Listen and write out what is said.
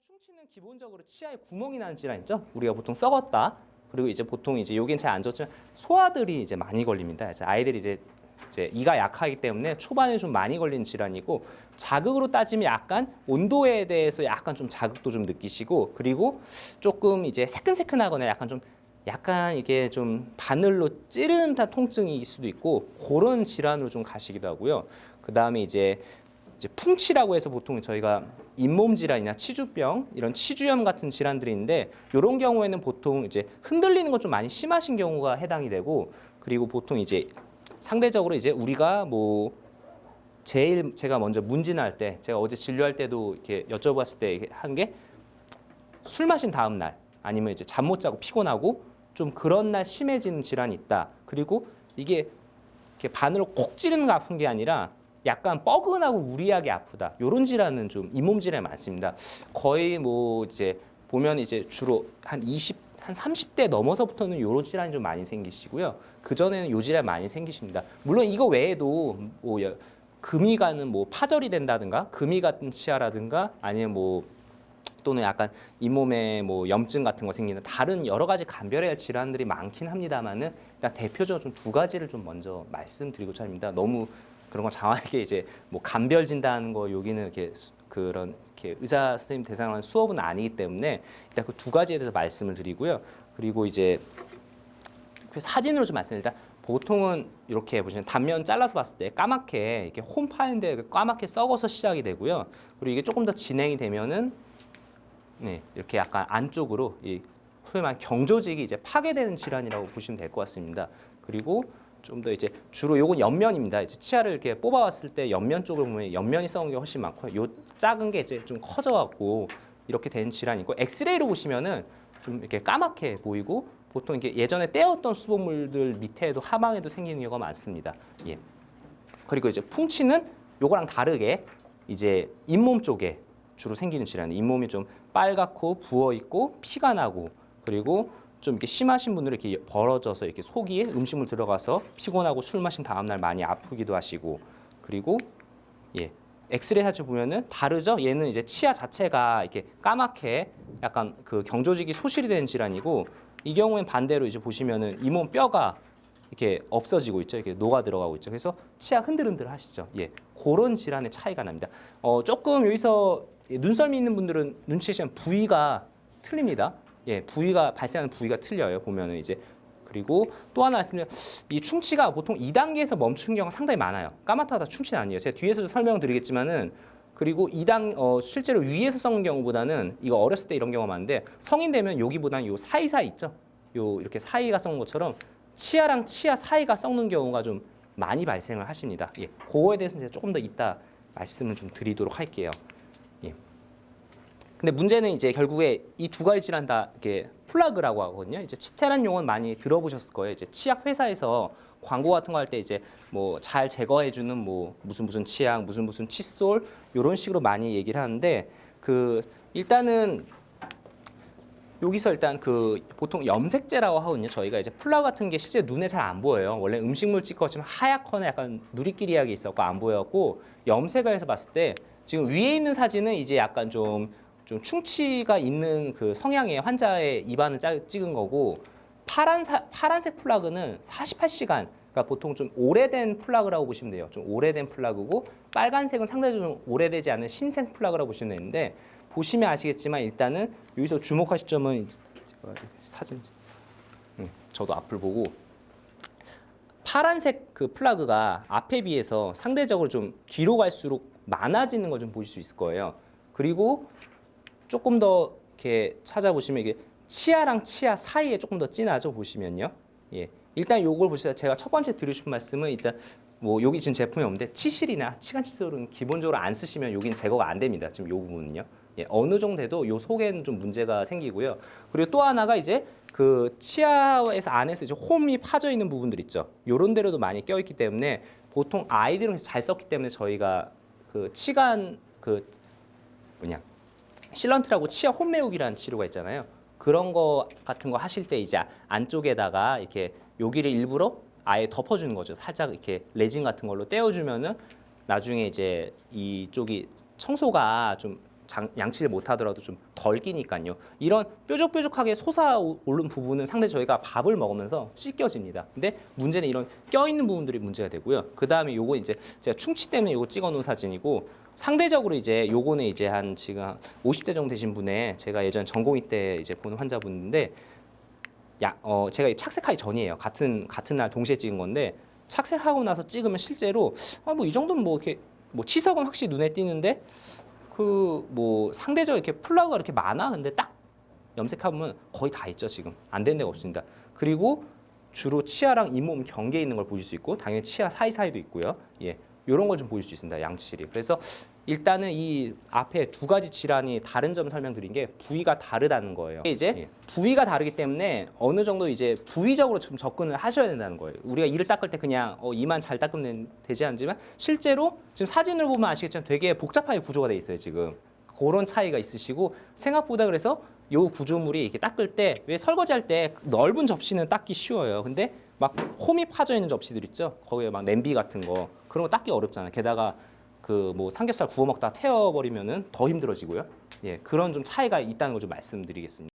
충치는 기본적으로 치아에 구멍이 나는 질환 있죠. 우리가 보통 썩었다. 그리고 이제 보통 이제 여긴 잘 안 좋지만 소아들이 이제 많이 걸립니다. 이제 아이들이 이제 이가 약하기 때문에 초반에 좀 많이 걸리는 질환이고 자극으로 따지면 약간 온도에 대해서 약간 좀 자극도 좀 느끼시고 그리고 조금 이제 새끈새끈하거나 약간 이게 좀 바늘로 찌르는 듯한 통증일 수도 있고 그런 질환으로 좀 가시기도 하고요. 그 다음에 이제 풍치라고 해서 보통 저희가 잇몸 질환이나 치주병 이런 치주염 같은 질환들이 있는데 이런 경우에는 보통 이제 흔들리는 것 좀 많이 심하신 경우가 해당이 되고 그리고 보통 이제 상대적으로 이제 우리가 뭐 제일 제가 먼저 문진할 때 제가 어제 진료할 때도 이렇게 여쭤봤을 때 한 게 술 마신 다음 날 아니면 이제 잠 못 자고 피곤하고 좀 그런 날 심해지는 질환이 있다. 그리고 이게 이렇게 바늘로 콕 찌르는 거 아픈 게 아니라 약간 뻐근하고 우리하게 아프다. 이런 질환은 좀 잇몸 질환이 많습니다. 거의 뭐 이제 보면 이제 주로 한 30대 넘어서부터는 이런 질환이 좀 많이 생기시고요. 그 전에는 요 질환 많이 생기십니다. 물론 이거 외에도 뭐 금이 가는 뭐 파절이 된다든가 금이 같은 치아라든가 아니면 뭐 또는 약간 잇몸에 뭐 염증 같은 거 생기는 다른 여러 가지 감별해야 할 질환들이 많긴 합니다만은 일단 대표적으로 좀 두 가지를 좀 먼저 말씀드리고자 합니다. 너무 그런 거 장황하게 이제 뭐 감별 진단하는 거 여기는 이렇게 그런 이렇게 의사 선생님 대상으로 한 수업은 아니기 때문에 일단 그 두 가지에 대해서 말씀을 드리고요. 그리고 이제 그 사진으로 좀 말씀드립니다. 보통은 이렇게 보시면 단면 잘라서 봤을 때 까맣게 이렇게 홈 파인데 까맣게 썩어서 시작이 되고요. 그리고 이게 조금 더 진행이 되면은 네, 이렇게 약간 안쪽으로 이 소위 말하는 경조직이 이제 파괴되는 질환이라고 보시면 될 것 같습니다. 그리고 좀 더 이제 주로 요건 옆면입니다. 이제 치아를 이렇게 뽑아왔을 때 옆면 쪽을 보면 옆면이 썩은 게 훨씬 많고요. 요 작은 게 이제 좀 커져갖고 이렇게 된 질환이 있고 엑스레이로 보시면은 좀 이렇게 까맣게 보이고 보통 이게 예전에 떼었던 수돗물들 밑에도 하방에도 생기는 경우가 많습니다. 예. 그리고 이제 풍치는 요거랑 다르게 이제 잇몸 쪽에 주로 생기는 질환이 잇몸이 좀 빨갛고 부어 있고 피가 나고 그리고 좀 이렇게 심하신 분들은 이렇게 벌어져서 이렇게 속이 음식물 들어가서 피곤하고 술 마신 다음 날 많이 아프기도 하시고 그리고 예 엑스레이 사진 보면은 다르죠. 얘는 이제 치아 자체가 이렇게 까맣게 약간 그 경조직이 소실이 된 질환이고 이 경우엔 반대로 이제 보시면은 잇몸 뼈가 이렇게 없어지고 있죠. 이렇게 녹아 들어가고 있죠. 그래서 치아 흔들흔들 하시죠. 예, 그런 질환의 차이가 납니다. 조금 여기서 눈썰미 있는 분들은 눈치채시면 부위가 틀립니다. 예, 부위가 발생하는 부위가 틀려요. 보면은 이제 그리고 또 하나 말씀드리면 이 충치가 보통 2단계에서 멈추는 경우가 상당히 많아요. 까맣다고 다 충치는 아니에요. 제가 뒤에서도 설명드리겠지만은 그리고 실제로 위에서 썩는 경우보다는 이거 어렸을 때 이런 경우가 많은데 성인 되면 여기보다는 요 사이사이 있죠. 요 이렇게 사이가 썩는 것처럼 치아랑 치아 사이가 썩는 경우가 좀 많이 발생을 하십니다. 예, 그거에 대해서는 제가 조금 더 이따 말씀을 좀 드리도록 할게요. 예. 근데 문제는 이제 결국에 이 두 가지 질환 다 이렇게 플라그라고 하거든요. 이제 치태란 용어는 많이 들어보셨을 거예요. 이제 치약 회사에서 광고 같은 거 할 때 이제 뭐 잘 제거해주는 뭐 무슨 치약, 무슨 칫솔 이런 식으로 많이 얘기를 하는데 그 일단은 여기서 일단 그 보통 염색제라고 하거든요. 저희가 이제 플라그 같은 게 실제 눈에 잘 안 보여요. 원래 음식물 찍고 지금 하얗거나 약간 누리끼리하게 있었고 안 보였고 염색을 해서 봤을 때 지금 위에 있는 사진은 이제 약간 좀 충치가 있는 그 성향의 환자의 입안을 찍은 거고 파란색 플라그는 48시간 그러니까 보통 좀 오래된 플라그라고 보시면 돼요. 좀 오래된 플라그고 빨간색은 상대적으로 좀 오래되지 않은 신생 플라그라고 보시면 되는데 보시면 아시겠지만 일단은 여기서 주목하실 점은 사진 저도 앞을 보고 파란색 그 플라그가 앞에 비해서 상대적으로 좀 뒤로 갈수록 많아지는 걸 좀 보실 수 있을 거예요. 그리고 조금 더 이렇게 찾아보시면 이게 치아랑 치아 사이에 조금 더 진하죠. 보시면요. 예. 일단 요걸 보시다 제가 첫 번째 드리고 싶은 말씀은 일단 뭐 여기 지금 제품이 없는데 치실이나 치간 칫솔은 기본적으로 안 쓰시면 여긴 제거가 안 됩니다. 지금 요 부분은요. 예, 어느 정도 돼도 요 속에는 좀 문제가 생기고요. 그리고 또 하나가 이제 그 치아에서 안에서 이제 홈이 파져 있는 부분들 있죠. 요런 데로도 많이 껴 있기 때문에 보통 아이들은 잘 썼기 때문에 저희가 그 치간 그 실런트라고 치아 홈메우기라는 치료가 있잖아요. 그런 거 같은 거 하실 때 이제 안쪽에다가 이렇게 여기를 일부러 아예 덮어주는 거죠. 살짝 이렇게 레진 같은 걸로 떼어주면은 나중에 이제 이쪽이 청소가 좀 양치를 못하더라도 좀 덜 끼니까요. 이런 뾰족뾰족하게 솟아오른 부분은 상당히 저희가 밥을 먹으면서 씻겨집니다. 근데 문제는 이런 껴있는 부분들이 문제가 되고요. 그 다음에 요거 이제 제가 충치 때문에 요거 찍어놓은 사진이고 상대적으로 이제 요거는 이제 한 지금 한 50대 정도 되신 분의 제가 예전 전공의 때 이제 보는 환자분인데 제가 착색하기 전이에요. 같은 날 동시에 찍은 건데 착색하고 나서 찍으면 실제로 뭐 이 정도면 뭐 이렇게 뭐 치석은 확실히 눈에 띄는데 그 뭐 상대적으로 이렇게 플라그가 이렇게 많아. 근데 딱 염색하면 거의 다 있죠. 지금 안 되는 데가 없습니다. 그리고 주로 치아랑 잇몸 경계에 있는 걸 보실 수 있고 당연히 치아 사이사이도 있고요. 예, 이런 걸 좀 보실 수 있습니다. 양치질이. 그래서 일단은 이 앞에 두 가지 질환이 다른 점 설명드린 게 부위가 다르다는 거예요. 이제 부위가 다르기 때문에 어느 정도 이제 부위적으로 좀 접근을 하셔야 된다는 거예요. 우리가 이를 닦을 때 그냥 이만 잘 닦으면 되지 않지만 실제로 지금 사진을 보면 아시겠지만 되게 복잡하게 구조가 돼 있어요. 지금 그런 차이가 있으시고 생각보다 그래서 요 구조물이 이렇게 닦을 때 왜 설거지할 때 넓은 접시는 닦기 쉬워요. 근데 막 홈이 파져 있는 접시들 있죠. 거기에 막 냄비 같은 거 그런 거 닦기 어렵잖아요. 게다가 그 뭐 삼겹살 구워 먹다 태워버리면은 더 힘들어지고요. 예, 그런 좀 차이가 있다는 걸 좀 말씀드리겠습니다.